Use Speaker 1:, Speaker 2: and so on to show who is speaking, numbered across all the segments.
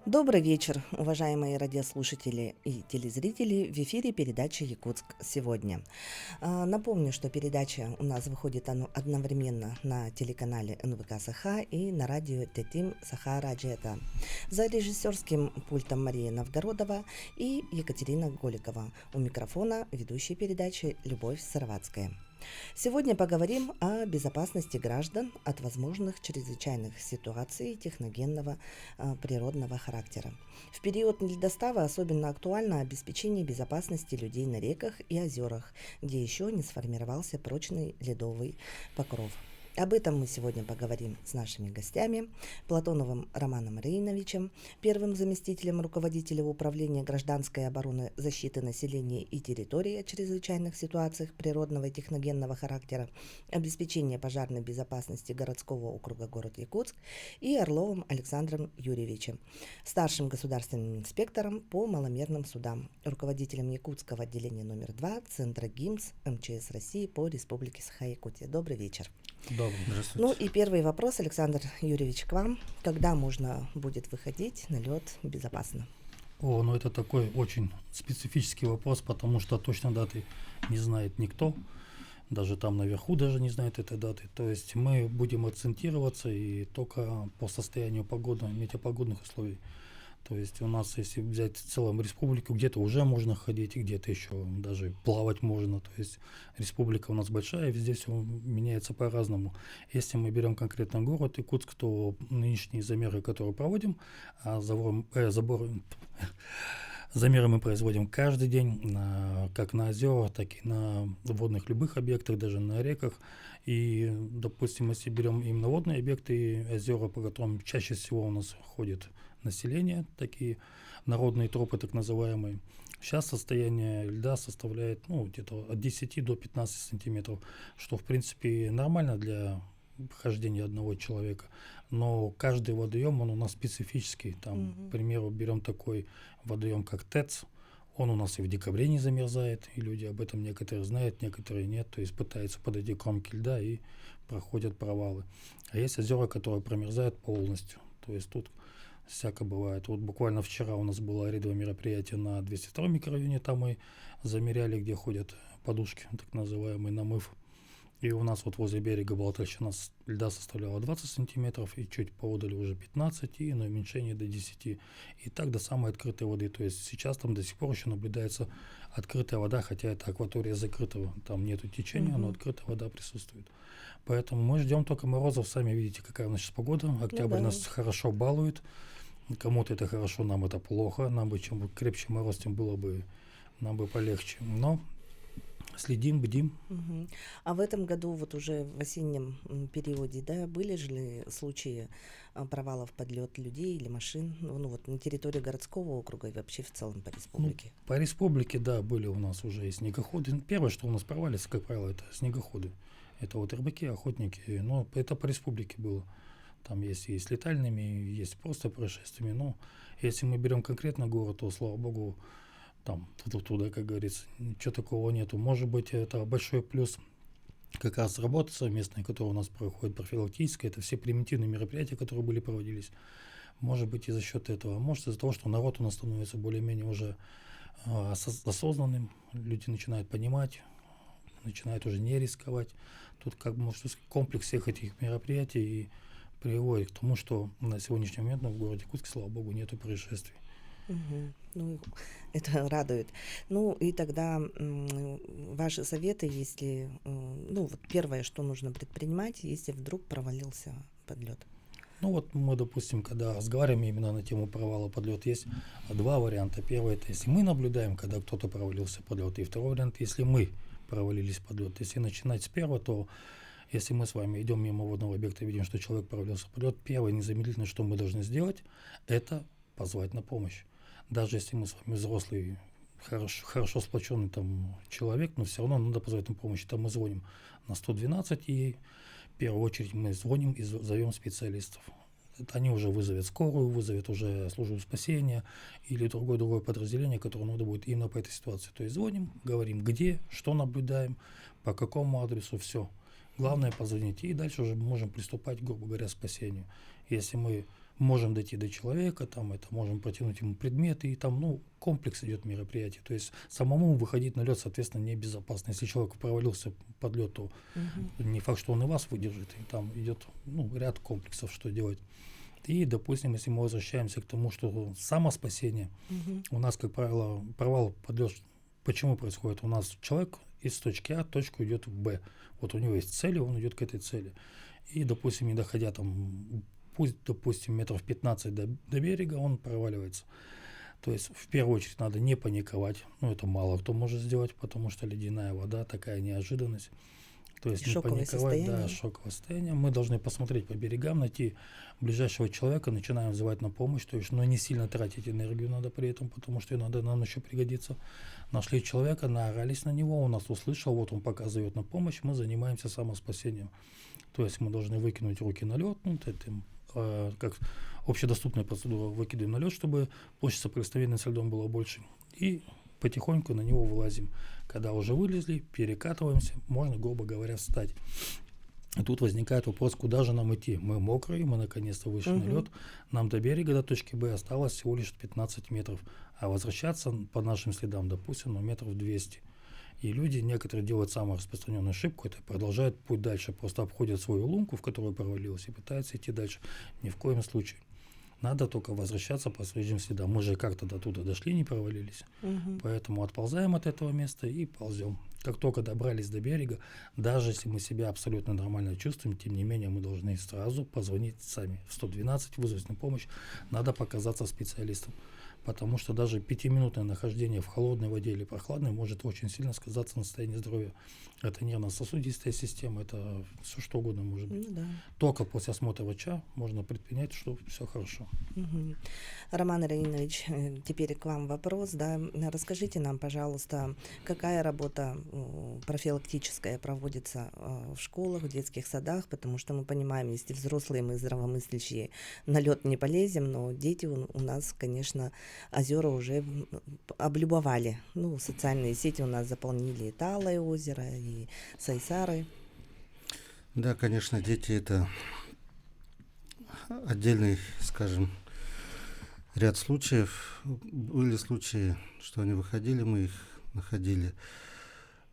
Speaker 1: Добрый вечер, уважаемые радиослушатели и телезрители. В эфире передача «Якутск сегодня». Напомню, что передача у нас выходит одновременно на телеканале НВК Саха и на радио Тетим Саха Раджета. За режиссерским пультом Мария Новгородова и Екатерина Голикова. У микрофона ведущая передачи Любовь Сарватская. Сегодня поговорим о безопасности граждан от возможных чрезвычайных ситуаций техногенного природного характера. В период ледостава особенно актуально обеспечение безопасности людей на реках и озерах, где еще не сформировался прочный ледовый покров. Об этом мы сегодня поговорим с нашими гостями: Платоновым Романом Рейновичем, первым заместителем руководителя Управления гражданской обороны, защиты населения и территории о чрезвычайных ситуациях природного и техногенного характера, обеспечения пожарной безопасности городского округа город Якутск, и Орловым Александром Юрьевичем, старшим государственным инспектором по маломерным судам, руководителем Якутского отделения номер 2 Центра ГИМС МЧС России по Республике Саха-Якутия. Добрый вечер.
Speaker 2: Добрый, здравствуйте.
Speaker 1: Ну и первый вопрос, Александр Юрьевич, к вам. Когда можно будет выходить на лед безопасно?
Speaker 2: Ну это такой очень специфический вопрос, потому что точно даты не знает никто. Даже там наверху даже не знает этой даты. То есть мы будем акцентироваться и только по состоянию погоды, метеопогодных условий. То есть у нас, если взять в целом республику, где-то уже можно ходить, и где-то еще даже плавать можно. То есть республика у нас большая, везде все меняется по-разному. Если мы берем конкретно город Якутск, то нынешние замеры, которые проводим, замеры мы производим каждый день, как на озерах, так и на водных любых объектах, даже на реках. И, допустим, если берем именно водные объекты и озера, по которым чаще всего у нас ходит население, такие народные тропы так называемые, сейчас состояние льда составляет где-то от 10 до 15 сантиметров, что в принципе нормально для хождения одного человека. Но каждый водоем, он у нас специфический. Там, к примеру, берем такой водоем, как ТЭЦ. Он у нас и в декабре не замерзает, и люди об этом некоторые знают, некоторые нет. То есть пытаются подойти к кромке льда и проходят провалы. А есть озера, которые промерзают полностью. То есть тут всяко бывает. Вот буквально вчера у нас было рядовое мероприятие на 202 микрорайоне. Там мы замеряли, где ходят подушки, так называемый намыв. И у нас вот возле берега была толщина льда составляла 20 сантиметров, и чуть поодаль уже 15, и на уменьшение до 10. И так до самой открытой воды. То есть сейчас там до сих пор еще наблюдается открытая вода, хотя это акватория закрытого. Там нету течения, но открытая вода присутствует. Поэтому мы ждем только морозов. Сами видите, какая у нас сейчас погода. Октябрь нас хорошо балует. Кому-то это хорошо, нам это плохо. Нам бы чем крепче мороз, тем было бы нам бы полегче. Но следим, бдим.
Speaker 1: А в этом году, вот уже в осеннем периоде, да, были же ли случаи провалов под лед людей или машин, вот на территории городского округа и вообще в целом по республике?
Speaker 2: По республике, да, были у нас уже и снегоходы. Первое, что у нас провалится, как правило, это снегоходы. Это вот рыбаки, охотники, но это по республике было. Там есть и с летальными, есть просто происшествиями. Но если мы берем конкретно город, то, слава богу, там туда, как говорится, ничего такого нету. Может быть, это большой плюс как раз работы совместной, которая у нас проходит, профилактическая, это все превентивные мероприятия, которые проводились. Может быть, и за счет этого. Может, из-за того, что народ у нас становится более-менее уже осознанным, люди начинают понимать, начинают уже не рисковать. Тут как бы комплекс всех этих мероприятий и приводит к тому, что на сегодняшний момент в городе Якутске, слава богу, нету происшествий.
Speaker 1: Ну, это радует. Ну, и тогда ваши советы, если, вот первое, что нужно предпринимать, если вдруг провалился под лед?
Speaker 2: Ну вот мы, допустим, когда разговариваем именно на тему провала под лед, есть два варианта. Первый — это если мы наблюдаем, когда кто-то провалился под лед, и второй вариант — если мы провалились под лед. Если начинать с первого, то если мы с вами идем мимо водного объекта и видим, что человек провалился под лед, первое незамедлительно, что мы должны сделать, это позвать на помощь. Даже если мы с вами взрослый, хорошо сплоченный там человек, но все равно надо позвать на помощь. Там мы звоним на 112, и в первую очередь мы звоним и зовем специалистов. Это они уже вызовут скорую, вызовут уже службу спасения или другое подразделение, которое надо будет именно по этой ситуации. То есть звоним, говорим, где, что наблюдаем, по какому адресу, все. Главное позвонить, и дальше уже можем приступать, грубо говоря, к спасению. Если мы можем дойти до человека, там это можем протянуть ему предметы, и там, ну, комплекс идет мероприятий. То есть самому выходить на лед, соответственно, небезопасно. Если человек провалился под лед, то не факт, что он и вас выдержит. И там идет, ну, ряд комплексов, что делать. И, допустим, если мы возвращаемся к тому, что самоспасение, у нас, как правило, провал под лед, почему происходит? У нас человек из точки А в точку идет в Б. Вот у него есть цель, он идет к этой цели. И, допустим, не доходя там, пусть, допустим, метров 15 до берега, он проваливается. То есть, в первую очередь, надо не паниковать. Ну, это мало кто может сделать, потому что ледяная вода, такая неожиданность. То есть не
Speaker 1: Шоковое
Speaker 2: паниковать, да,
Speaker 1: состояние.
Speaker 2: шоковое состояние. Мы должны посмотреть по берегам, найти ближайшего человека, начинаем вызывать на помощь, то есть, но не сильно тратить энергию надо при этом, потому что иногда нам еще пригодится. Нашли человека, наорались на него, он нас услышал, вот он пока зовет на помощь, мы занимаемся самоспасением. То есть мы должны выкинуть руки на лед, ну, как общедоступная процедура, выкидываем на лед, чтобы площадь соприкосновения с льдом была больше. И потихоньку на него вылазим. Когда уже вылезли, перекатываемся, можно, грубо говоря, встать. И тут возникает вопрос, куда же нам идти? Мы мокрые, мы наконец-то вышли на лед, нам до берега, до точки Б осталось всего лишь 15 метров, а возвращаться по нашим следам, допустим, на метров 200. И люди, некоторые делают самую распространенную ошибку, это продолжают путь дальше, просто обходят свою лунку, в которую провалилась, и пытаются идти дальше. Ни в коем случае. Надо только возвращаться по свежим следам. Мы же как-то до туда дошли, не провалились. Поэтому отползаем от этого места и ползем. Как только добрались до берега, даже если мы себя абсолютно нормально чувствуем, тем не менее мы должны сразу позвонить сами в 112, вызвать на помощь. Надо показаться специалистом. Потому что даже 5-минутное нахождение в холодной воде или прохладной может очень сильно сказаться на состоянии здоровья. Это нервно-сосудистая система, это все что угодно может быть.
Speaker 1: Ну да.
Speaker 2: Только после осмотра врача можно предпринять, что все хорошо.
Speaker 1: Роман Раинович, теперь к вам вопрос, да. Расскажите нам, пожалуйста, какая работа профилактическая проводится в школах, в детских садах, потому что мы понимаем, если взрослые мы здравомыслящие на лед не полезем, но дети у нас, конечно, озера уже облюбовали. Ну, социальные сети у нас заполнили и Талое озеро, и Сайсары.
Speaker 3: Да, конечно, дети это отдельный, скажем, ряд случаев. Были случаи, что они выходили, мы их находили.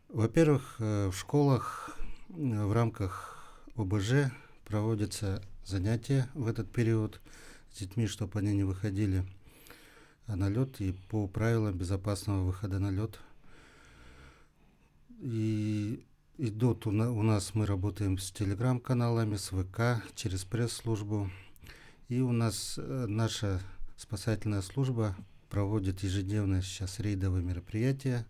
Speaker 3: Во-первых, в школах в рамках ОБЖ проводятся занятия в этот период с детьми, чтобы они не выходили на лед и по правилам безопасного выхода на лед. И идут у нас, мы работаем с телеграм-каналами, с ВК, через пресс-службу. И у нас наша спасательная служба проводит ежедневно сейчас рейдовые мероприятия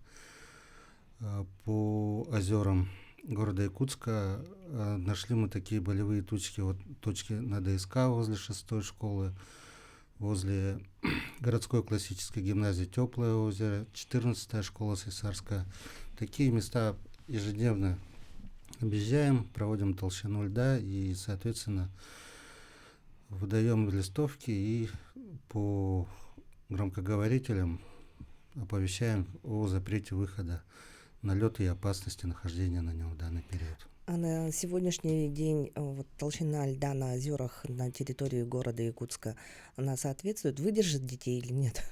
Speaker 3: по озерам города Якутска. Нашли мы такие болевые точки, вот точки на ДСК возле 6-й школы, возле городской классической гимназии Теплое озеро, 14-я школа Сайсарская. Такие места ежедневно объезжаем, проводим толщину льда и, соответственно, выдаем листовки и по громкоговорителям оповещаем о запрете выхода на лед и опасности нахождения на нем в данный период.
Speaker 1: А на сегодняшний день вот, толщина льда на озерах на территории города Якутска, она соответствует, выдержит детей или нет?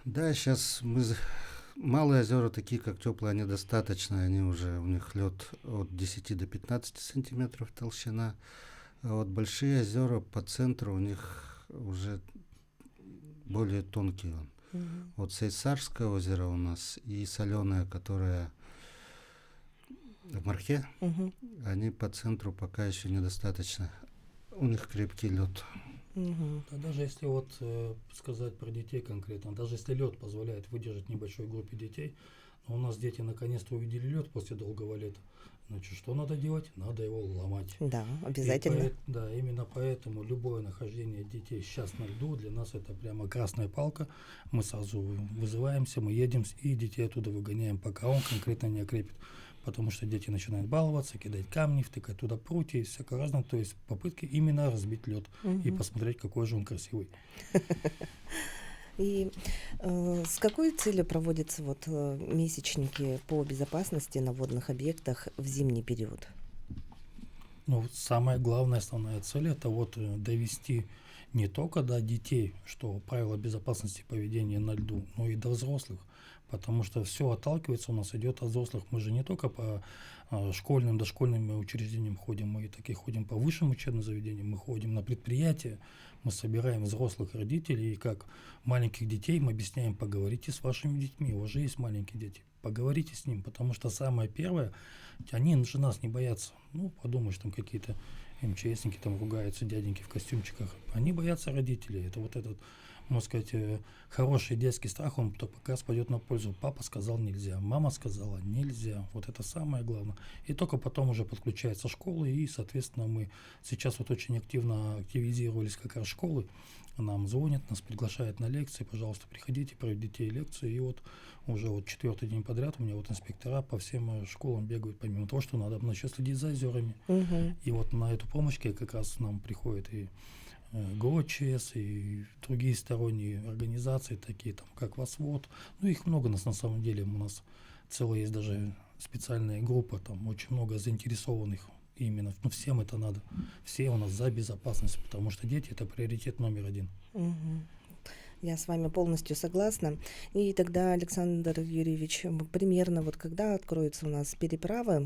Speaker 3: Да, сейчас малые озера, такие как Теплые, они достаточно, они уже, у них лед от 10 до 15 сантиметров толщина. А вот большие озера по центру у них уже более тонкий он. Вот Сайсарское озеро у нас и Соленое, которое в Мархе, они по центру пока еще недостаточно. У них крепкий лед.
Speaker 2: Да, даже если вот сказать про детей конкретно, даже если лед позволяет выдержать небольшой группе детей, но у нас дети наконец-то увидели лед после долгого лета, значит, что надо делать? Надо его ломать.
Speaker 1: Да, обязательно.
Speaker 2: Да, именно поэтому любое нахождение детей сейчас на льду для нас это прямо красная палка. Мы сразу вызываемся, мы едем и детей оттуда выгоняем, пока он конкретно не окрепит. Потому что дети начинают баловаться, кидать камни, втыкать туда прутья и всякое разное. То есть попытки именно разбить лед и посмотреть, какой же он красивый.
Speaker 1: И с какой целью проводятся вот месячники по безопасности на водных объектах в зимний период?
Speaker 2: Ну, самая главная, основная цель это вот довести не только до детей, что правила безопасности поведения на льду, но и до взрослых. Потому что все отталкивается у нас, идет от взрослых. Мы же не только по школьным, дошкольным учреждениям ходим, мы и ходим по высшим учебным заведениям, мы ходим на предприятия, мы собираем взрослых родителей, и как маленьких детей мы объясняем: поговорите с вашими детьми, у вас же есть маленькие дети, поговорите с ним, потому что самое первое, они же нас не боятся. Ну, подумаешь, там какие-то МЧСники там ругаются, дяденьки в костюмчиках, они боятся родителей. Это вот этот, можно сказать, хороший детский страх, он только как раз пойдет на пользу. Папа сказал нельзя, мама сказала нельзя. Вот это самое главное. И только потом уже подключается школа, и, соответственно, мы сейчас вот очень активно активизировались как раз школы. Нам звонят, нас приглашают на лекции: пожалуйста, приходите, проведите лекции. И вот уже вот 4-й день подряд у меня вот инспектора по всем школам бегают, помимо того, что надо еще следить за озерами. И вот на эту помощь как раз нам приходят и ГОЧС, и другие сторонние организации, такие там, как ВОСВОД. Ну, их много нас на самом деле. У нас целая есть даже специальная группа, там очень много заинтересованных именно. Ну, всем это надо. Все у нас за безопасность, потому что дети — это приоритет номер один.
Speaker 1: Я с вами полностью согласна. И тогда, Александр Юрьевич, примерно вот когда откроется у нас переправа,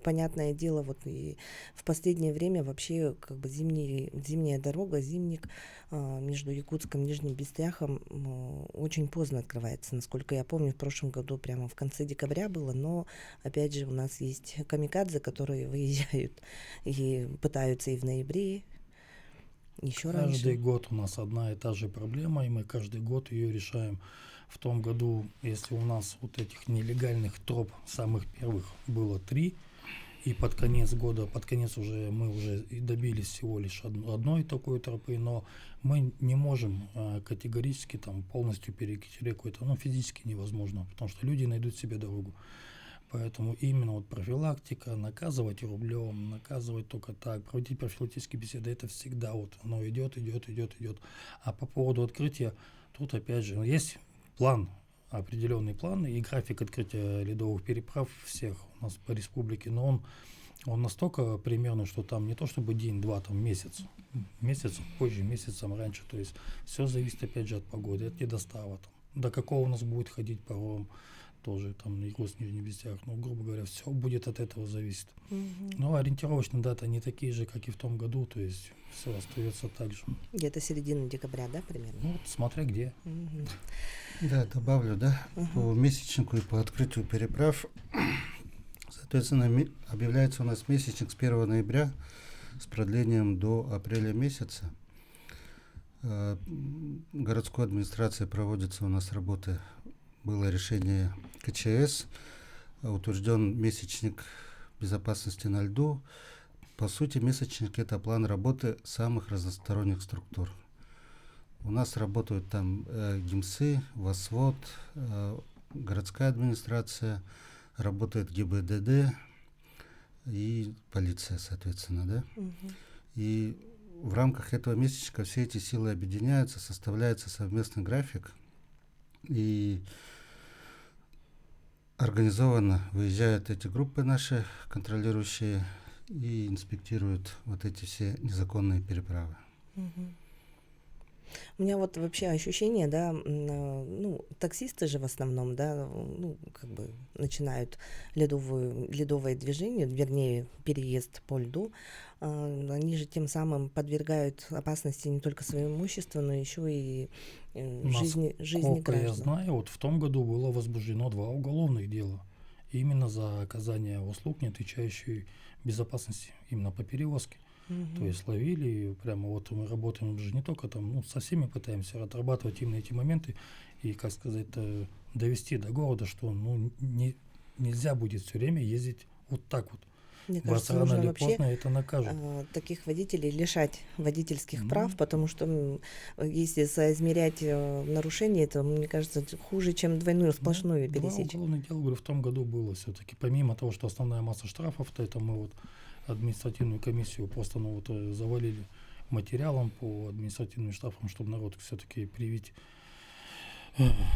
Speaker 1: понятное дело, вот и в последнее время вообще как бы зимняя дорога, зимник между Якутском и Нижним Бестряхом очень поздно открывается. Насколько я помню, в прошлом году прямо в конце декабря было, но опять же у нас есть камикадзе, которые выезжают и пытаются и в ноябре, еще раньше.
Speaker 2: Каждый год у нас одна и та же проблема, и мы каждый год ее решаем. В том году, если у нас вот этих нелегальных троп самых первых было 3, и под конец года, под конец уже мы уже и добились всего лишь одной такой тропы, но мы не можем категорически там полностью перекрыть реку. Это физически невозможно, потому что люди найдут себе дорогу. Поэтому именно вот профилактика, наказывать рублем, наказывать только так, проводить профилактические беседы, это всегда вот оно идет. А по поводу открытия, тут опять же есть план, определенный план и график открытия ледовых переправ всех у нас по республике, но он настолько примерно, что там не то чтобы день-два, там месяц позже, месяцем раньше, то есть все зависит опять же от погоды, от недостава, там, до какого у нас будет ходить паром, тоже там на Якутск, Нижний Бестрях, грубо говоря, все будет от этого зависеть. Но ориентировочные даты не такие же, как и в том году, то есть все остается так же.
Speaker 1: Где-то середина декабря, да, примерно?
Speaker 2: Вот, смотря где.
Speaker 3: Да, добавлю, по месячнику и по открытию переправ. Соответственно, объявляется у нас месячник с 1 ноября с продлением до апреля месяца. Городской администрацией проводятся у нас работы. Было решение КЧС, утвержден месячник безопасности на льду. По сути, месячник — это план работы самых разносторонних структур. У нас работают там ГИМСы, ВОСВОД, городская администрация, работает ГИБДД и полиция, соответственно, да? И в рамках этого месячника все эти силы объединяются, составляется совместный график, и организованно выезжают эти группы наши, контролирующие, и инспектируют вот эти все незаконные переправы.
Speaker 1: У меня вот вообще ощущение, да, таксисты же в основном, да, как бы начинают ледовое движение, вернее, переезд по льду. Они же тем самым подвергают опасности не только свое имущество, но еще и жизни граждан.
Speaker 2: Я знаю, вот в том году было возбуждено 2 уголовных дела именно за оказание услуг, не отвечающей безопасности именно по перевозке. То есть ловили, прямо вот мы работаем уже не только там, со всеми пытаемся отрабатывать именно эти моменты и, как сказать, довести до города, что нельзя будет все время ездить вот так вот.
Speaker 1: Мне
Speaker 2: Вас
Speaker 1: кажется,
Speaker 2: рано
Speaker 1: нужно
Speaker 2: или
Speaker 1: вообще
Speaker 2: поздно это накажут.
Speaker 1: Таких водителей лишать водительских прав, потому что если соизмерять нарушения, это, мне кажется, хуже, чем двойную сплошную пересечь.
Speaker 2: 2 уголовных дела, говорю, в том году было все-таки. Помимо того, что основная масса штрафов, то это мы вот административную комиссию просто завалили материалом по административным штрафам, чтобы народ все-таки привить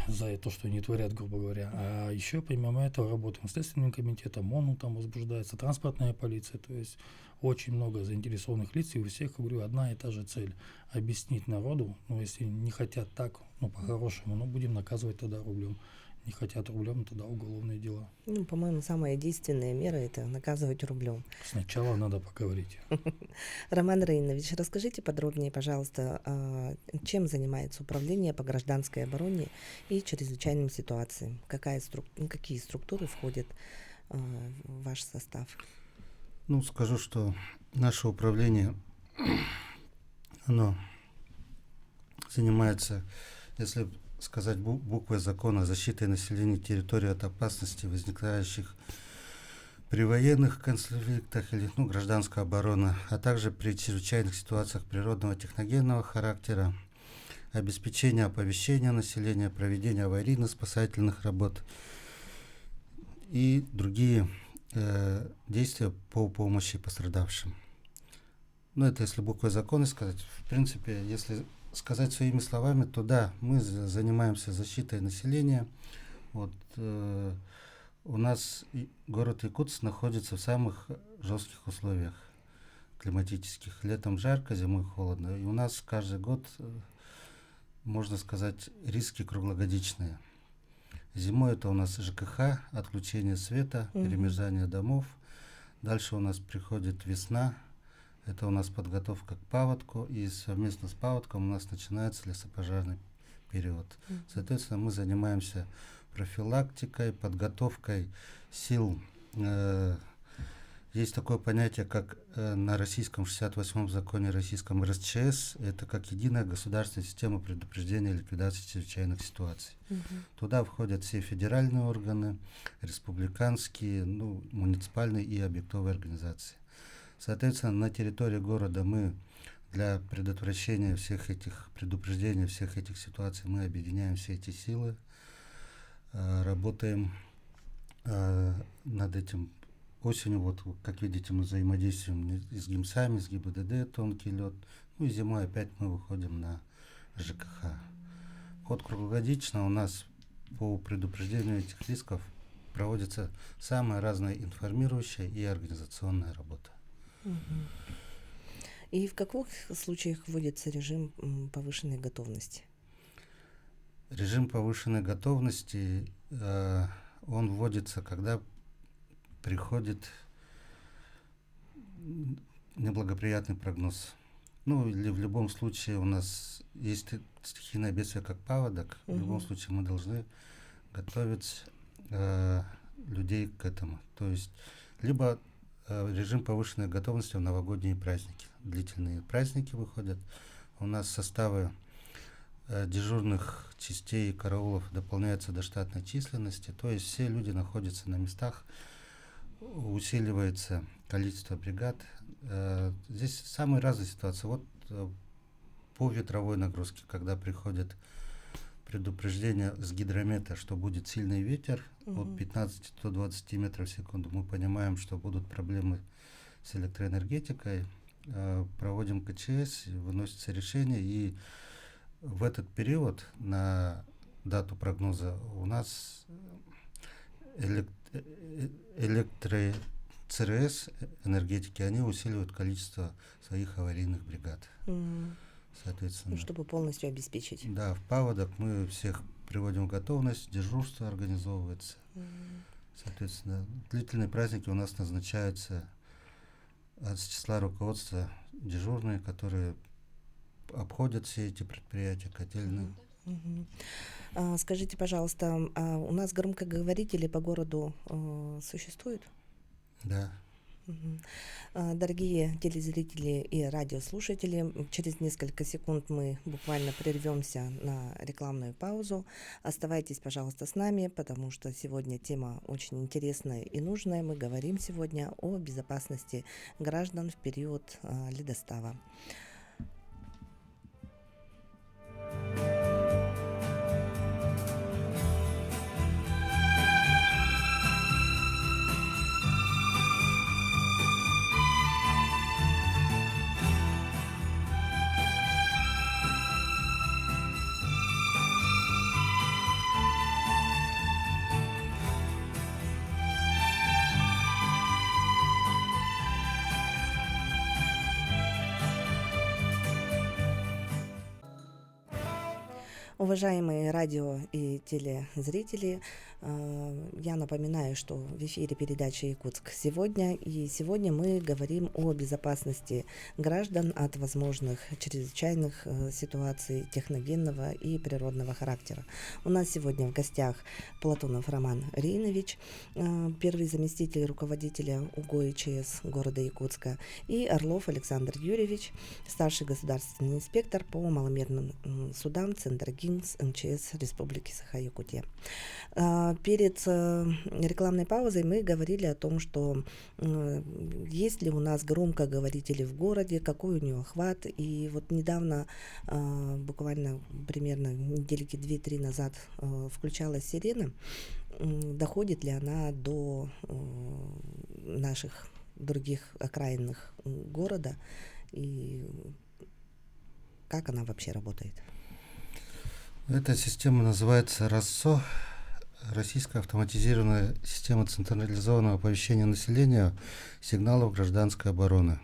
Speaker 2: за то, что они творят, грубо говоря. А еще помимо этого работаем с Следственным комитетом, ООН там возбуждается, транспортная полиция, то есть очень много заинтересованных лиц, и у всех, говорю, одна и та же цель — объяснить народу, ну, если не хотят так, ну, по-хорошему, ну, будем наказывать тогда рублем. Не хотят рублем, тогда уголовные дела.
Speaker 1: Ну, по-моему, самая действенная мера — это наказывать рублем.
Speaker 2: Сначала надо поговорить.
Speaker 1: Роман Раинович, расскажите подробнее, пожалуйста, чем занимается Управление по гражданской обороне и чрезвычайным ситуациям? Какие структуры входят в ваш состав?
Speaker 3: Ну, скажу, что наше управление, оно занимается, если сказать буквой закона, защитой населения территории от опасностей, возникающих при военных конфликтах или гражданской обороны, а также при чрезвычайных ситуациях природного техногенного характера, обеспечение оповещения населения, проведение аварийно-спасательных работ и другие действия по помощи пострадавшим. Ну, это если буквой закона сказать. В принципе, если сказать своими словами, то да, мы занимаемся защитой населения. Вот, у нас город Якутск находится в самых жестких условиях климатических. Летом жарко, зимой холодно. И у нас каждый год, можно сказать, риски круглогодичные. Зимой это у нас ЖКХ, отключение света, перемерзание домов. Дальше у нас приходит весна. Это у нас подготовка к паводку, и совместно с паводком у нас начинается лесопожарный период. Соответственно, мы занимаемся профилактикой, подготовкой сил. Есть такое понятие, как на российском 68-м законе российском РСЧС, это как единая государственная система предупреждения и ликвидации чрезвычайных ситуаций. Туда входят все федеральные органы, республиканские, муниципальные и объектовые организации. Соответственно, на территории города мы для предотвращения всех этих предупреждений, всех этих ситуаций мы объединяем все эти силы, работаем над этим. Осенью, вот как видите, мы взаимодействуем с ГИМСами, с ГИБДД, тонкий лед. Ну и зимой опять мы выходим на ЖКХ. Вот круглогодично у нас по предупреждению этих рисков проводится самая разная информирующая и организационная работа.
Speaker 1: И в каких случаях вводится режим повышенной готовности?
Speaker 3: Режим повышенной готовности, он вводится, когда приходит неблагоприятный прогноз. Ну, или в любом случае у нас есть стихийное бедствие, как паводок. В любом случае мы должны готовить людей к этому. То есть, либо режим повышенной готовности в новогодние праздники. Длительные праздники выходят. У нас составы дежурных частей и караулов дополняются до штатной численности. То есть все люди находятся на местах, усиливается количество бригад. Здесь самые разные ситуации. Вот по ветровой нагрузке, когда приходит предупреждение с гидромета, что будет сильный ветер от 15 до 20 метров в секунду, мы понимаем, что будут проблемы с электроэнергетикой, проводим КЧС, выносится решение, и в этот период на дату прогноза у нас ЦРС энергетики, они усиливают количество своих аварийных бригад. Соответственно,
Speaker 1: чтобы полностью обеспечить.
Speaker 3: Да, в паводок мы всех приводим в готовность, дежурство организовывается. Соответственно, длительные праздники у нас назначаются от числа руководства дежурные, которые обходят все эти предприятия, котельные.
Speaker 1: Скажите, пожалуйста, у нас громкоговорители по городу существуют?
Speaker 3: Да.
Speaker 1: Дорогие телезрители и радиослушатели, через несколько секунд мы буквально прервемся на рекламную паузу. Оставайтесь, пожалуйста, с нами, потому что сегодня тема очень интересная и нужная. Мы говорим сегодня о безопасности граждан в период ледостава. Уважаемые радио и телезрители, я напоминаю, что в эфире передача «Якутск сегодня», и сегодня мы говорим о безопасности граждан от возможных чрезвычайных ситуаций техногенного и природного характера. У нас сегодня в гостях Платонов Роман Ринович, первый заместитель руководителя УГО ИЧС города Якутска, и Орлов Александр Юрьевич, старший государственный инспектор по маломерным судам Центра ГИНС МЧС Республики Саха-Якутия. Перед рекламной паузой мы говорили о том, что есть ли у нас громкоговорители в городе, какой у него охват. И вот недавно, буквально примерно недельки 2-3 назад, включалась сирена. Доходит ли она до наших других окраинных города и как она вообще работает?
Speaker 3: Эта система называется РАСО, Российская автоматизированная система централизованного оповещения населения сигналов гражданской обороны.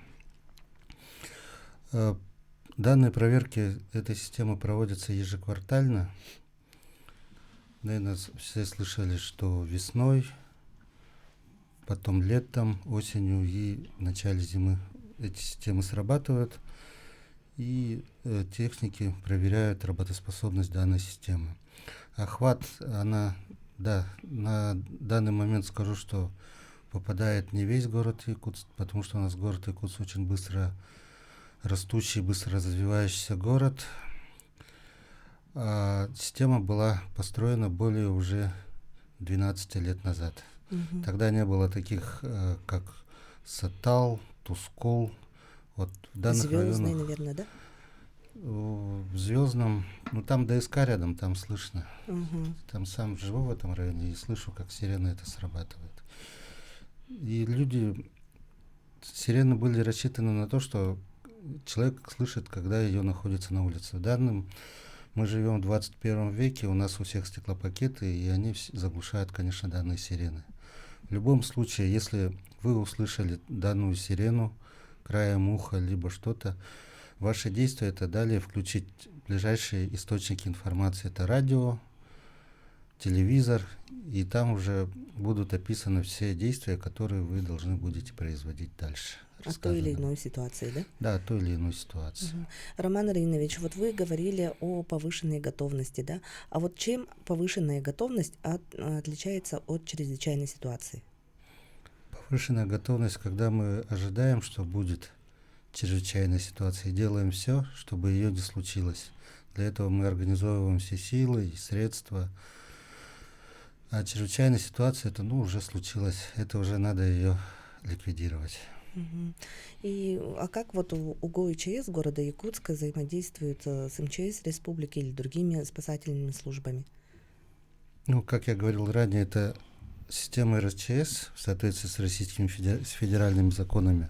Speaker 3: Данные проверки этой системы проводятся ежеквартально. Наверное, все слышали, что весной, потом летом, осенью и в начале зимы эти системы срабатывают, и техники проверяют работоспособность данной системы. Охват, на данный момент скажу, что попадает не весь город Якутск, потому что у нас город Якутск очень быстро растущий, быстро развивающийся город. Система была построена более уже 12 лет назад. Тогда не было таких, как Сатал, Тускул. Вот в данных
Speaker 1: Звездный,
Speaker 3: районах,
Speaker 1: наверное, да?
Speaker 3: в Звездном, там ДСК рядом, там слышно. Там сам живу в этом районе и слышу, как сирена это срабатывает. И сирены были рассчитаны на то, что человек слышит, когда ее находится на улице. Мы живем в 21 веке, у нас у всех стеклопакеты, и они заглушают, конечно, данные сирены. В любом случае, если вы услышали данную сирену краем уха, либо что-то, ваше действие — это далее включить ближайшие источники информации. Это радио, телевизор, и там уже будут описаны все действия, которые вы должны будете производить дальше.
Speaker 1: О той или иной ситуации, да?
Speaker 3: Да, о той или иной ситуации.
Speaker 1: Роман Ринович, вот вы говорили о повышенной готовности, да? А вот чем повышенная готовность отличается от чрезвычайной ситуации?
Speaker 3: Повышенная готовность, когда мы ожидаем, что будет чрезвычайная ситуация, и делаем все, чтобы ее не случилось. Для этого мы организовываем все силы и средства. А чрезвычайная ситуация, это уже случилось, это уже надо ее ликвидировать.
Speaker 1: А как вот УГО ИЧС города Якутска взаимодействует с МЧС Республики или другими спасательными службами?
Speaker 3: Как я говорил ранее, это система РЧС в соответствии с российскими федеральными законами.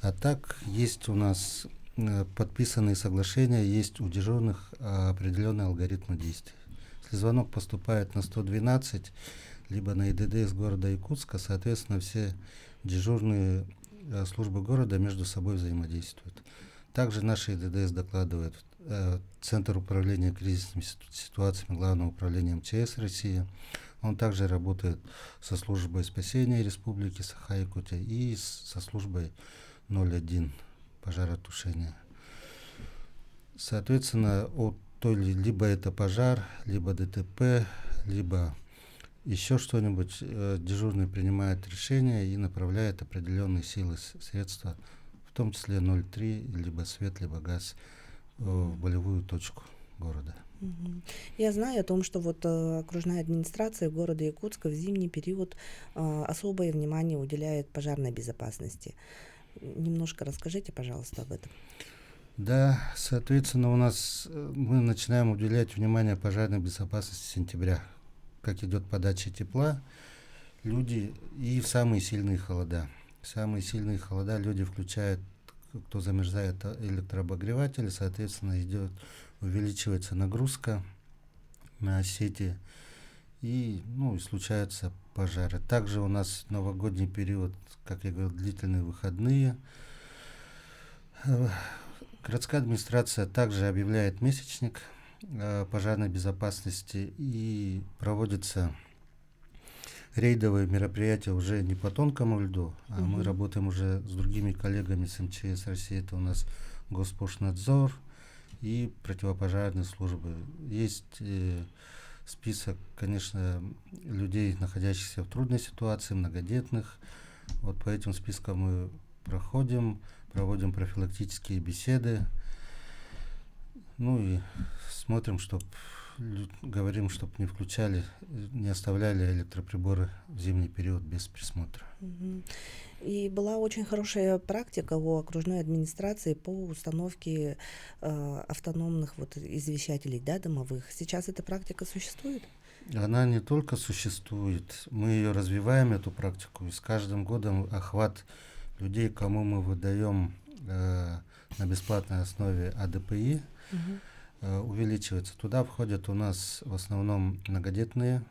Speaker 3: А так есть у нас подписанные соглашения, есть у дежурных определенные алгоритмы действий. Если звонок поступает на 112, либо на ИДДС города Якутска, соответственно, все дежурные службы города между собой взаимодействуют. Также наши ИДДС докладывают Центр управления кризисными ситуациями Главного управления МЧС России. Он также работает со службой спасения Республики Саха-Якутия и со службой 01 пожаротушения. Соответственно, либо это пожар, либо ДТП, либо еще что-нибудь, дежурный принимает решение и направляет определенные силы, средства, в том числе 03, либо свет, либо газ, в болевую точку города.
Speaker 1: Я знаю о том, что вот окружная администрация города Якутска в зимний период особое внимание уделяет пожарной безопасности. Немножко расскажите, пожалуйста, об этом.
Speaker 3: Да, соответственно, мы начинаем уделять внимание пожарной безопасности с сентября. Как идет подача тепла, люди и в самые сильные холода. В самые сильные холода люди включают, кто замерзает, электрообогреватели, соответственно, увеличивается нагрузка на сети и случаются пожары. Также у нас новогодний период, как я говорил, длительные выходные. Городская администрация также объявляет месячник пожарной безопасности, и проводятся рейдовые мероприятия уже не по тонкому льду, а мы работаем уже с другими коллегами с МЧС России. Это у нас Госпошнадзор и противопожарные службы. Есть список, конечно, людей, находящихся в трудной ситуации, многодетных. Вот по этим спискам мы проводим профилактические беседы. Ну и смотрим, говорим, чтобы не включали, не оставляли электроприборы в зимний период без присмотра.
Speaker 1: И была очень хорошая практика у окружной администрации по установке автономных извещателей, да, домовых. Сейчас эта практика существует?
Speaker 3: Она не только существует, мы ее развиваем, эту практику, и с каждым годом охват людей, кому мы выдаем на бесплатной основе АДПИ, увеличивается. Туда входят у нас в основном многодетные,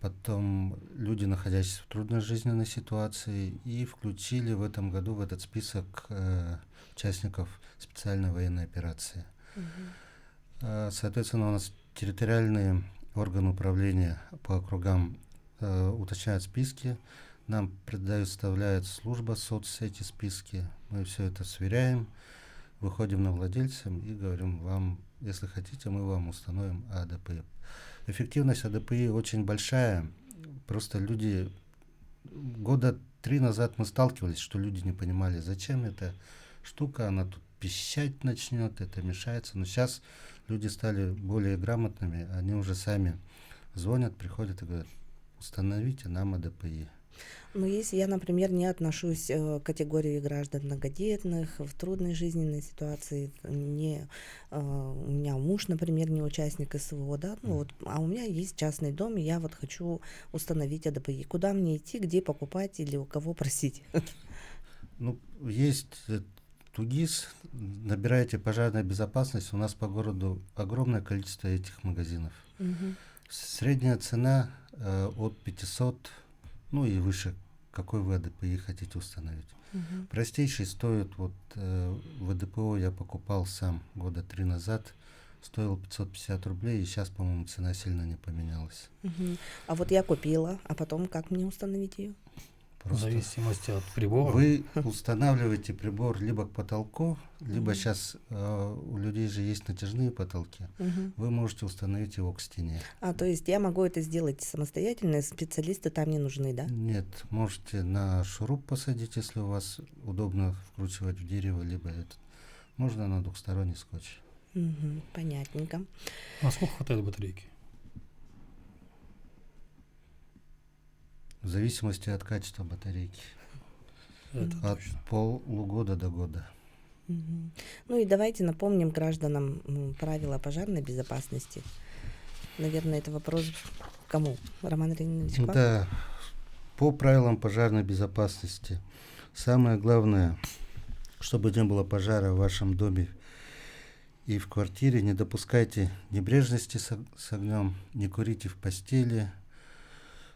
Speaker 3: потом люди, находящиеся в трудной жизненной ситуации, и включили в этом году в этот список участников специальной военной операции. Соответственно, у нас территориальные органы управления по округам уточняют списки, нам предоставляет служба соцсети списки, мы все это сверяем, выходим на владельцам и говорим вам, если хотите, мы вам установим АДПИ. Эффективность АДПИ очень большая, просто люди, года 3 назад мы сталкивались, что люди не понимали, зачем эта штука, она тут пищать начнет, это мешается, но сейчас люди стали более грамотными, они уже сами звонят, приходят и говорят, установите нам АДПИ.
Speaker 1: Но если я, например, не отношусь к категории граждан многодетных, в трудной жизненной ситуации, у меня муж, например, не участник СВО, да, а у меня есть частный дом, и я хочу установить АДПИ. Куда мне идти, где покупать или у кого просить?
Speaker 3: Есть ТУГИС, набираете пожарная безопасность, у нас по городу огромное количество этих магазинов. Средняя цена от 500, и выше, какой вы АДПИ хотите установить. Простейший стоит, в ДПО я покупал сам года 3 назад, стоил 550 рублей, и сейчас, по-моему, цена сильно не поменялась.
Speaker 1: А я купила, а потом как мне установить ее?
Speaker 2: В зависимости от прибора.
Speaker 3: Вы устанавливаете прибор либо к потолку, либо сейчас у людей же есть натяжные потолки. Вы можете установить его к стене.
Speaker 1: То есть я могу это сделать самостоятельно, специалисты там не нужны, да?
Speaker 3: Нет, можете на шуруп посадить, если у вас удобно вкручивать в дерево, либо можно на двухсторонний скотч.
Speaker 1: Понятненько.
Speaker 2: А сколько хватает батарейки?
Speaker 3: В зависимости от качества батарейки. От полугода до года.
Speaker 1: И давайте напомним гражданам правила пожарной безопасности. Наверное, это вопрос кому? Роман Ильич?
Speaker 3: Да, по правилам пожарной безопасности самое главное, чтобы не было пожара в вашем доме и в квартире, не допускайте небрежности с огнем, не курите в постели,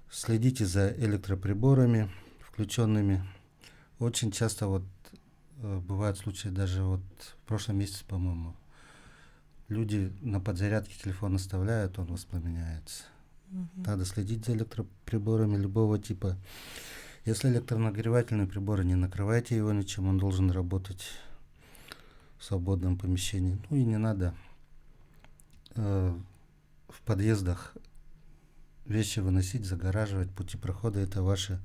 Speaker 3: следите за электроприборами включенными. Очень часто бывают случаи, даже в прошлом месяце, по-моему, люди на подзарядке телефон оставляют, он воспламеняется. Надо следить за электроприборами любого типа. Если электронагревательные приборы, не накрывайте его ничем, он должен работать в свободном помещении. И не надо в подъездах вещи выносить, загораживать. Пути прохода — это ваши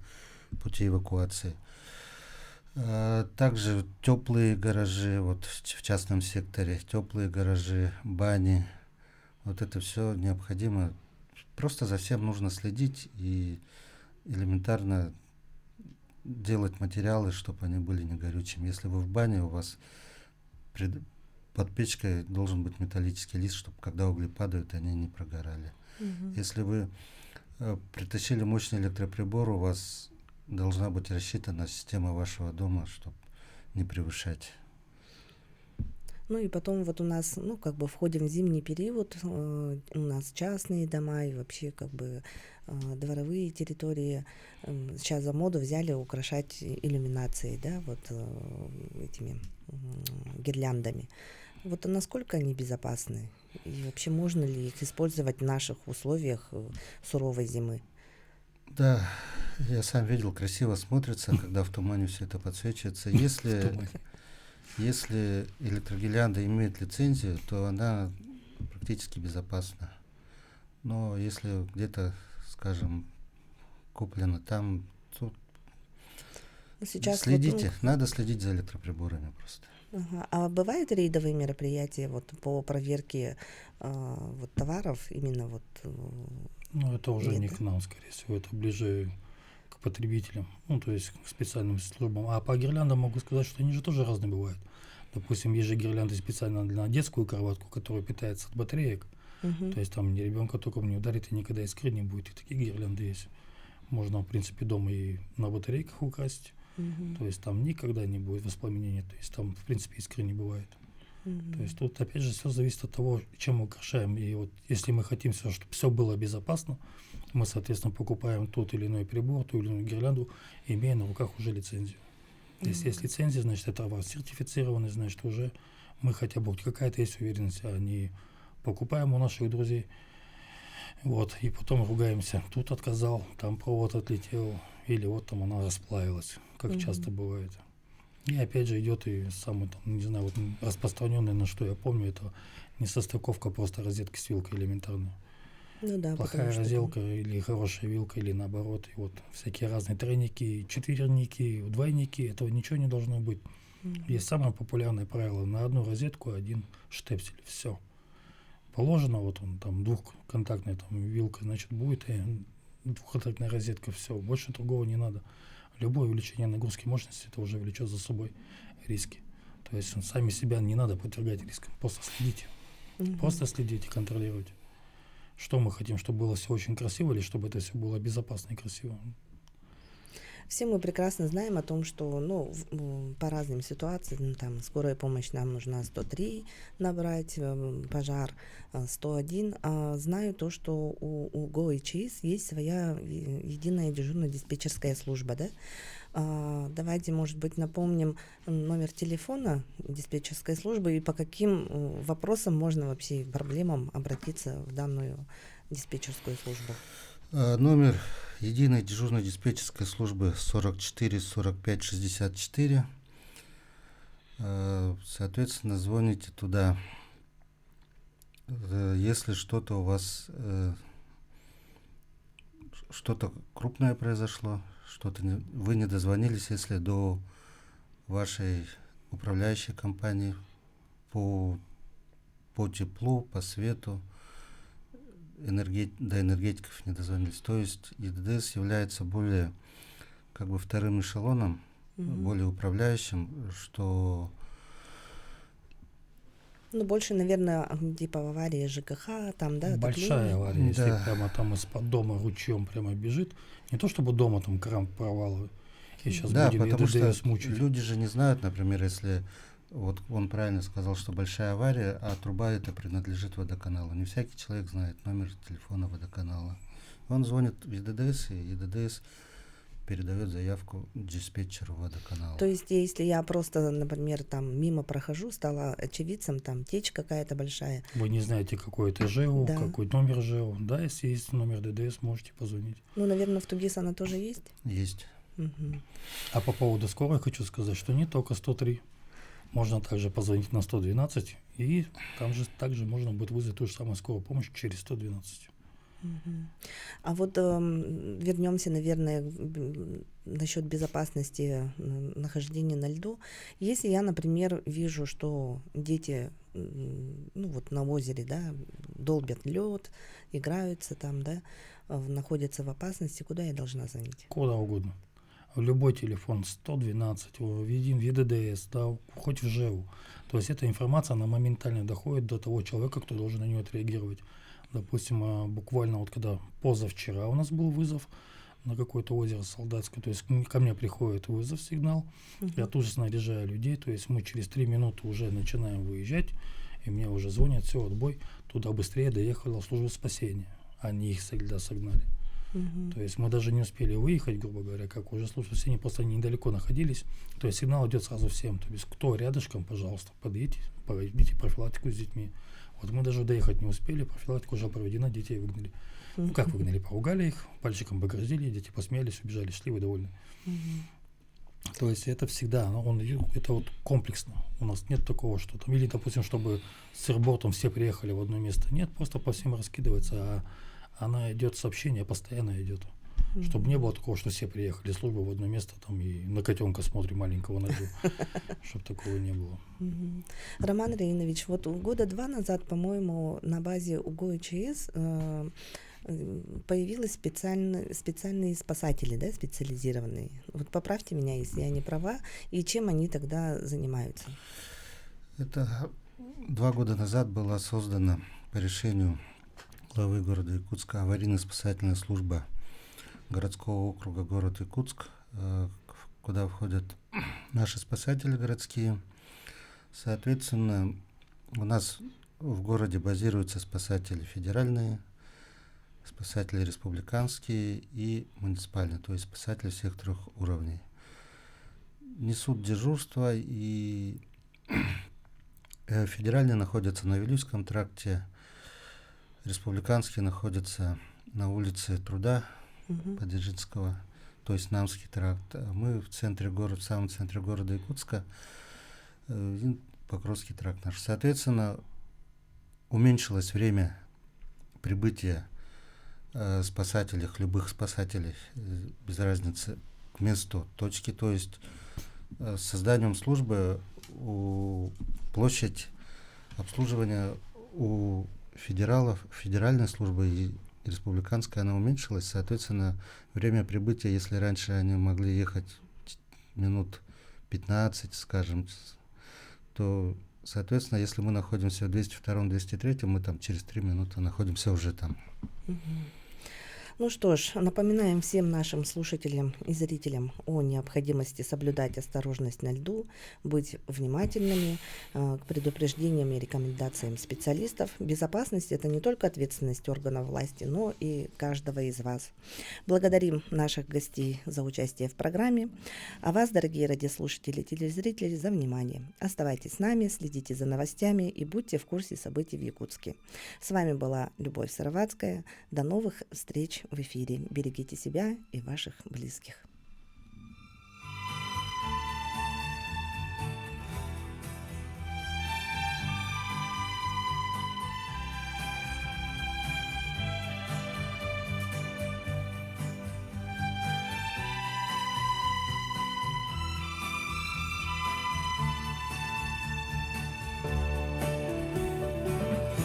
Speaker 3: пути эвакуации. Также теплые гаражи, в частном секторе, теплые гаражи, бани, это все необходимо. Просто за всем нужно следить и элементарно делать материалы, чтобы они были не горючими. Если вы в бане, у вас под печкой должен быть металлический лист, чтобы когда угли падают, они не прогорали. Если вы притащили мощный электроприбор, у вас должна быть рассчитана система вашего дома, чтобы не превышать.
Speaker 1: И потом у нас, входим в зимний период, у нас частные дома и вообще дворовые территории. Сейчас за моду взяли украшать иллюминацией, да, этими гирляндами. Насколько они безопасны? И вообще можно ли их использовать в наших условиях суровой зимы?
Speaker 3: Да, я сам видел, красиво смотрится, когда в тумане все это подсвечивается. Если электрогирлянда имеет лицензию, то она практически безопасна. Но если где-то, скажем, куплено там, то
Speaker 1: Сейчас
Speaker 3: следите, надо следить за электроприборами просто.
Speaker 1: Ага. А бывают рейдовые мероприятия вот по проверке вот товаров именно вот
Speaker 2: Ну, это уже не
Speaker 1: лето?
Speaker 2: к нам, скорее всего, это ближе к потребителям, ну, то есть к специальным службам. А по гирляндам могу сказать, что они же тоже разные бывают. Допустим, есть же гирлянды специально на детскую кроватку, которая питается от батареек.
Speaker 1: Мгм.
Speaker 2: То есть там ребенка током не ударит и никогда искры не будет. И такие гирлянды есть. Можно, в принципе, дома и на батарейках украсить.
Speaker 1: Мгм.
Speaker 2: То есть там никогда не будет воспламенения. То есть там, в принципе, искры не бывает. То
Speaker 1: Мгм.
Speaker 2: есть тут, опять же, все зависит от того, чем мы украшаем. И вот если мы хотим, чтобы все было безопасно, мы, соответственно, покупаем тот или иной прибор, ту или иную гирлянду, имея на руках уже лицензию. Если есть лицензия, значит, это товар сертифицированный, значит, уже мы хотя бы какая-то есть уверенность, а не покупаем у наших друзей, вот, и потом ругаемся. Тут отказал, там провод отлетел, или вот там она расплавилась, как
Speaker 1: Мгм.
Speaker 2: часто бывает. И опять же идет и самый, там, не знаю, вот распространенный, на что я помню, это несостыковка просто розетки с вилкой элементарной.
Speaker 1: Ну да, потому
Speaker 2: Плохая
Speaker 1: что
Speaker 2: разделка или хорошая вилка, или наоборот. И вот всякие разные тройники, четверники, двойники, этого ничего не должно быть. Есть самое популярное правило: на одну розетку один штепсель. Все. Положено, вот он там двухконтактная там вилка, значит, будет и двухконтактная розетка, все. Больше другого не надо. Любое увеличение нагрузки мощности, это уже влечет за собой риски. То есть сами себя не надо подвергать рискам. Просто следите.
Speaker 1: Мгм.
Speaker 2: Просто следите, контролируйте. Что мы хотим, чтобы было все очень красиво, или чтобы это все было безопасно и красиво?
Speaker 1: Все мы прекрасно знаем о том, что по разным ситуациям, там скорая помощь нам нужна 103 набрать, пожар 101. Знаю то, что у ГОИЧС есть своя единая дежурно-диспетчерская служба, да? Давайте, может быть, напомним номер телефона диспетчерской службы и по каким вопросам можно вообще проблемам обратиться в данную диспетчерскую службу.
Speaker 3: Номер единой дежурной диспетчерской службы 44 45 64. Соответственно, звоните туда. Если что-то у вас, что-то крупное произошло, вы не дозвонились, если до вашей управляющей компании по теплу, по свету, до энергетиков не дозвонились. То есть ЕДДС является более как бы вторым эшелоном, более управляющим, что...
Speaker 1: Ну, больше, наверное, типа аварии ЖКХ, там, да,
Speaker 2: Большая
Speaker 1: отопление.
Speaker 2: авария, если
Speaker 3: Да.
Speaker 2: прямо там из-под дома ручьем прямо бежит. Не то чтобы дома там кран провалывает. И сейчас
Speaker 3: Да,
Speaker 2: будем
Speaker 3: потому что
Speaker 2: ЕДДС мучить.
Speaker 3: люди же не знают, например, если вот он правильно сказал, что большая авария, а труба эта принадлежит водоканалу. Не всякий человек знает номер телефона водоканала. Он звонит в ЕДДС, и ЕДДС передает заявку диспетчеру водоканала.
Speaker 1: То есть, если я просто, например, там мимо прохожу, стала очевидцем, там течь какая-то большая.
Speaker 2: Вы не знаете, какой это ЖЭУ,
Speaker 1: Да.
Speaker 2: какой номер ЖЭУ. Да, если есть номер ДДС, можете позвонить.
Speaker 1: Ну, наверное, в Тугис она тоже есть.
Speaker 3: Есть.
Speaker 1: Мгм.
Speaker 2: А по поводу скорой хочу сказать, что не только 103. Можно также позвонить на 112, и там же также можно будет вызвать ту же самую скорую помощь через 112.
Speaker 1: Мгм. А вот вернемся, наверное, насчет безопасности нахождения на льду. Если я, например, вижу, что дети, ну вот на озере, да, долбят лед, играются там, да, находятся в опасности, куда я должна звонить?
Speaker 2: Куда угодно. В любой телефон 112, в ЕДДС, да, хоть в ЖЭУ. То есть эта информация, она моментально доходит до того человека, кто должен на нее отреагировать. Допустим, буквально вот когда позавчера у нас был вызов на какое-то озеро Солдатское, то есть ко мне приходит вызов, сигнал, я тут же снаряжаю людей, то есть мы через 3 минуты уже начинаем выезжать, и мне уже звонят, все, отбой, туда быстрее доехала служба спасения, они их со льда согнали.
Speaker 1: Мгм.
Speaker 2: То есть мы даже не успели выехать, грубо говоря, как уже служба спасения, просто они недалеко находились, то есть сигнал идет сразу всем, то есть кто рядышком, пожалуйста, подъедьте, проведите профилактику с детьми. Вот мы даже доехать не успели, профилактика уже проведена, детей выгнали. Ну, как выгнали, поругали их, пальчиком погрозили, дети посмеялись, убежали, счастливы, довольны. То есть это всегда, это вот комплексно. У нас нет такого, что там, или, допустим, чтобы с сырбортом все приехали в одно место. Нет, просто по всем раскидывается, а она идет, сообщение постоянно идет. Чтобы не было такого, что все приехали службы в одно место там и на котенка смотрим маленького на чтобы такого не было.
Speaker 1: Роман Рейнович, вот года 2 назад, по-моему, на базе УГО ЧС появились специальные спасатели, да, специализированные. Вот поправьте меня, если я не права, и чем они тогда занимаются?
Speaker 3: Это 2 года назад была создана по решению главы города Якутска аварийно-спасательная служба городского округа город Якутск, куда входят наши спасатели городские. Соответственно, у нас в городе базируются спасатели федеральные, спасатели республиканские и муниципальные, то есть спасатели всех 3 уровней. Несут дежурство, и федеральные находятся на Вилюйском тракте, республиканские находятся на улице Труда, Подзержинского, то есть Намский тракт. А мы в центре города, в самом центре города Якутска, Покровский тракт наш. Соответственно, уменьшилось время прибытия спасателей, любых спасателей, без разницы, к месту точки. То есть с созданием службы площадь обслуживания у федеральной службы и республиканская, она уменьшилась. Соответственно, время прибытия, если раньше они могли ехать минут 15, скажем, то, соответственно, если мы находимся в 202-м, 203-м, мы там через 3 минуты находимся уже там.
Speaker 1: Ну что ж, напоминаем всем нашим слушателям и зрителям о необходимости соблюдать осторожность на льду, быть внимательными к предупреждениям и рекомендациям специалистов. Безопасность – это не только ответственность органов власти, но и каждого из вас. Благодарим наших гостей за участие в программе, а вас, дорогие радиослушатели и телезрители, за внимание. Оставайтесь с нами, следите за новостями и будьте в курсе событий в Якутске. С вами была Любовь Сыровацкая. До новых встреч в эфире. Берегите себя и ваших близких.